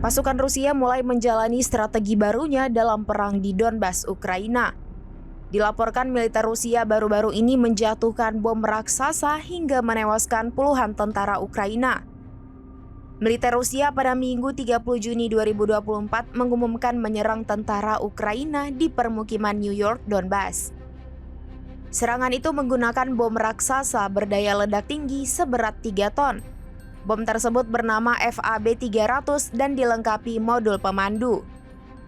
Pasukan Rusia mulai menjalani strategi barunya dalam perang di Donbas, Ukraina. Dilaporkan militer Rusia baru-baru ini menjatuhkan bom raksasa hingga menewaskan puluhan tentara Ukraina. Militer Rusia pada Minggu 30 Juni 2024 mengumumkan menyerang tentara Ukraina di permukiman New York, Donbas. Serangan itu menggunakan bom raksasa berdaya ledak tinggi seberat 3 ton. Bom tersebut bernama FAB-300 dan dilengkapi modul pemandu.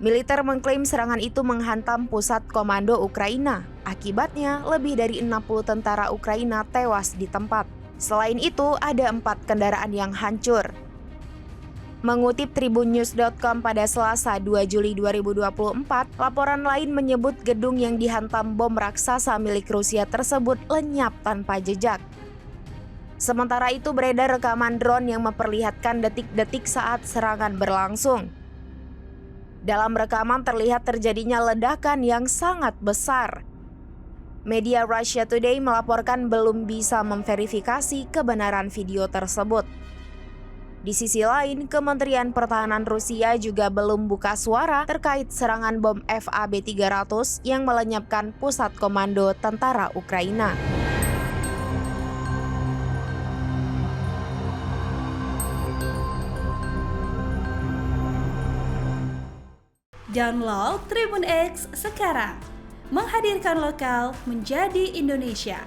Militer mengklaim serangan itu menghantam pusat komando Ukraina. Akibatnya, lebih dari 60 tentara Ukraina tewas di tempat. Selain itu, ada 4 kendaraan yang hancur. Mengutip tribunnews.com pada Selasa 2 Juli 2024, laporan lain menyebut gedung yang dihantam bom raksasa milik Rusia tersebut lenyap tanpa jejak. Sementara itu beredar rekaman drone yang memperlihatkan detik-detik saat serangan berlangsung. Dalam rekaman terlihat terjadinya ledakan yang sangat besar. Media Russia Today melaporkan belum bisa memverifikasi kebenaran video tersebut. Di sisi lain, Kementerian Pertahanan Rusia juga belum buka suara terkait serangan bom FAB-300 yang melenyapkan pusat komando tentara Ukraina. Download Tribun X sekarang, menghadirkan lokal menjadi Indonesia.